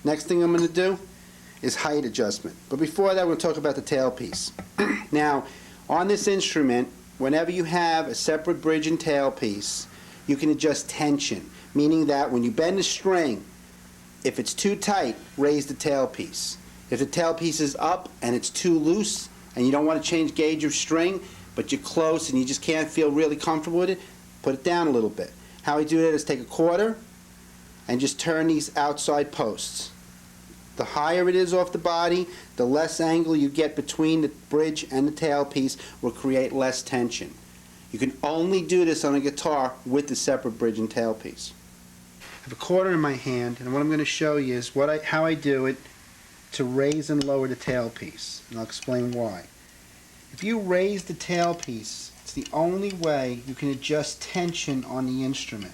Next thing I'm going to do is height adjustment. But before that, we'll talk about the tailpiece. Now, on this instrument, whenever you have a separate bridge and tailpiece, you can adjust tension, meaning that when you bend the string, if it's too tight, raise the tailpiece. If the tailpiece is up and it's too loose and you don't want to change gauge of string, but you're close and you just can't feel really comfortable with it, put it down a little bit. How I do that is take a quarter and just turn these outside posts. The higher it is off the body, the less angle you get between the bridge and the tailpiece will create less tension. You can only do this on a guitar with the separate bridge and tailpiece. I have a quarter in my hand, and what I'm going to show you is how I do it to raise and lower the tailpiece, and I'll explain why. If you raise the tailpiece, it's the only way you can adjust tension on the instrument.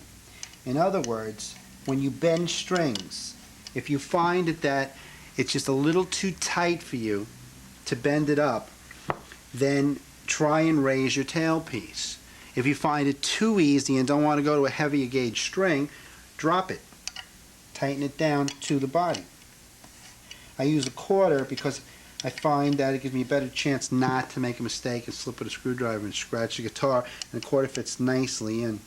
In other words, when you bend strings, if you find that it's just a little too tight for you to bend it up, then try and raise your tailpiece. If you find it too easy and don't want to go to a heavier gauge string, drop it. Tighten it down to the body. I use a quarter because I find that it gives me a better chance not to make a mistake and slip with a screwdriver and scratch the guitar, and the quarter fits nicely in.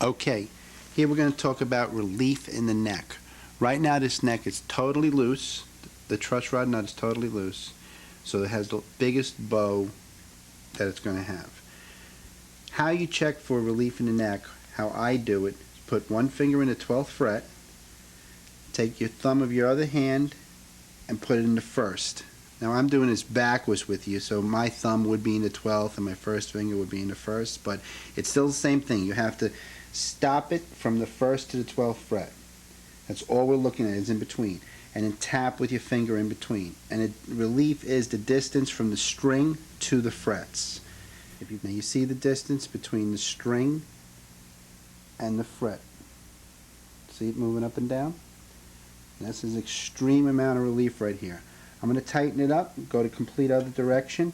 Okay, here we're going to talk about relief in the neck. Right now this neck is totally loose. The truss rod nut is totally loose, so it has the biggest bow that it's going to have. How you check for relief in the neck, how I do it, is put one finger in the 12th fret, take your thumb of your other hand and put it in the first. Now I'm doing this backwards with you, so my thumb would be in the 12th and my first finger would be in the first, but it's still the same thing. You have to stop it from the first to the 12th fret. That's all we're looking at, is in between. And then tap with your finger in between. And relief is the distance from the string to the frets. Now you see the distance between the string and the fret. See it moving up and down? And this is an extreme amount of relief right here. I'm going to tighten it up, go to complete other direction,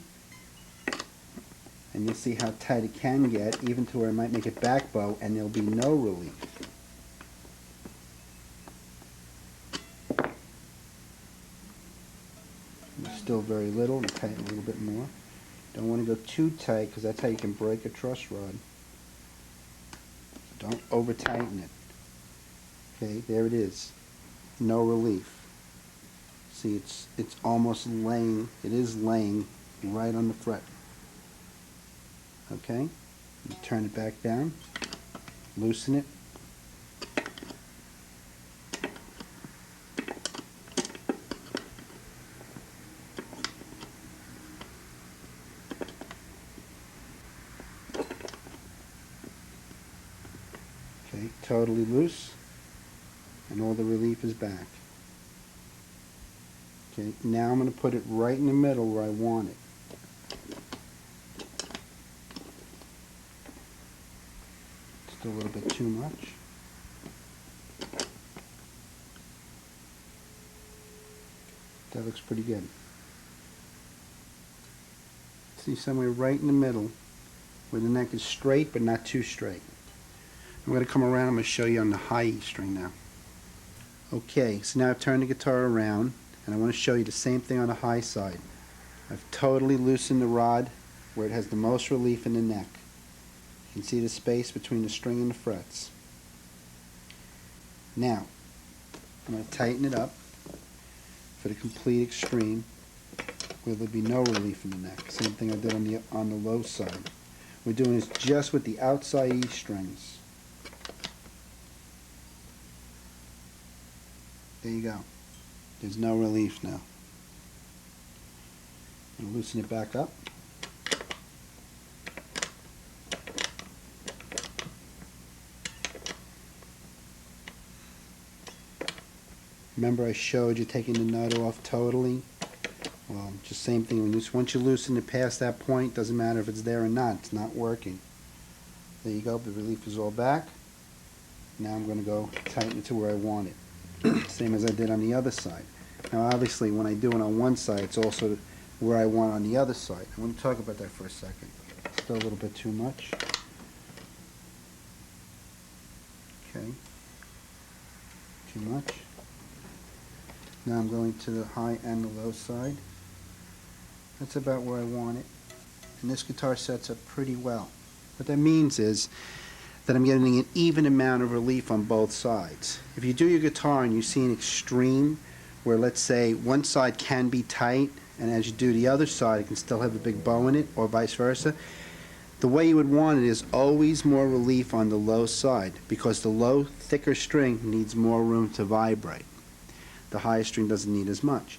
and you'll see how tight it can get, even to where I might make it back bow and there'll be no relief. There's still very little, and tighten a little bit more. Don't want to go too tight because that's how you can break a truss rod. So don't over tighten it. Okay, there it is. No relief. See, it's almost laying, it is laying right on the fret. Okay, you turn it back down, loosen it. Okay, totally loose, and all the relief is back. Okay, now I'm going to put it right in the middle where I want it. Still a little bit too much. That looks pretty good. See, somewhere right in the middle where the neck is straight but not too straight. I'm going to come around, I'm going to show you on the high E string now. Okay, so now I've turned the guitar around and I want to show you the same thing on the high side. I've totally loosened the rod where it has the most relief in the neck. You can see the space between the string and the frets. Now, I'm going to tighten it up for the complete extreme where there'll be no relief in the neck. Same thing I did on the low side. We're doing this just with the outside E strings. There you go. There's no relief now. I'm going to loosen it back up. Remember I showed you taking the nut off totally? Well, just same thing. Once you loosen it past that point, doesn't matter if it's there or not. It's not working. There you go. The relief is all back. Now I'm going to go tighten it to where I want it. Same as I did on the other side. Now obviously when I do it on one side, it's also where I want on the other side. I want to talk about that for a second. Still a little bit too much. Okay. too much. Now I'm going to the high and the low side. That's about where I want it. And this guitar sets up pretty well. What that means is that I'm getting an even amount of relief on both sides. If you do your guitar and you see an extreme where, let's say, one side can be tight, and as you do the other side, it can still have a big bow in it, or vice versa, the way you would want it is always more relief on the low side, because the low, thicker string needs more room to vibrate. The higher string doesn't need as much.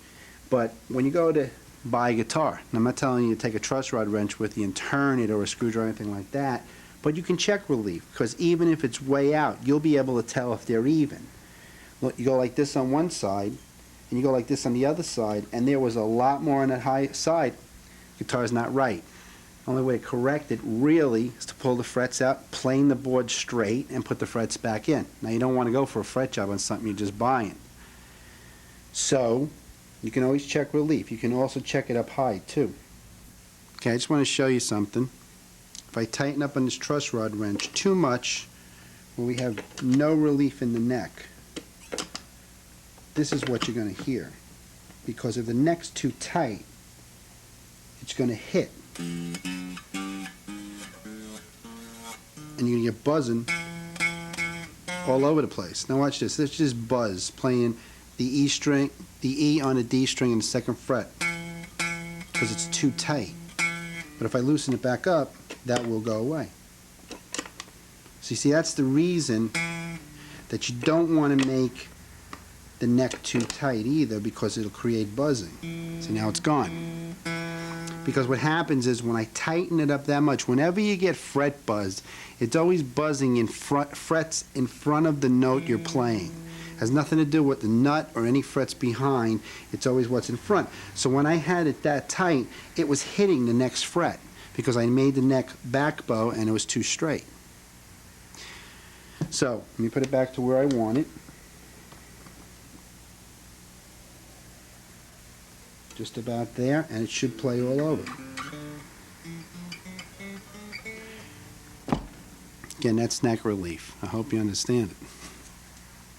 But when you go to buy a guitar, and I'm not telling you to take a truss rod wrench with you and turn it, or a screwdriver or anything like that, but you can check relief, because even if it's way out, you'll be able to tell if they're even. Look, you go like this on one side, and you go like this on the other side, and there was a lot more on that high side. Guitar's not right. The only way to correct it really is to pull the frets out, plane the board straight, and put the frets back in. Now you don't want to go for a fret job on something you're just buying. So you can always check relief. You can also check it up high too. Okay, I just want to show you something. If I tighten up on this truss rod wrench too much, where we have no relief in the neck, this is what you're going to hear. Because if the neck's too tight, it's going to hit. And you're going to get buzzing all over the place. Now watch this. Let's just buzz, playing the E string, the E on a D string in the second fret, because it's too tight. But if I loosen it back up, that will go away. So you see, that's the reason that you don't want to make the neck too tight either, because it'll create buzzing. See, now it's gone. Because what happens is when I tighten it up that much, whenever you get fret buzz, it's always buzzing in frets in front of the note you're playing. It has nothing to do with the nut or any frets behind. It's always what's in front. So when I had it that tight, it was hitting the next fret, because I made the neck back bow and it was too straight. So let me put it back to where I want it. Just about there, and it should play all over. Again, that's neck relief. I hope you understand it.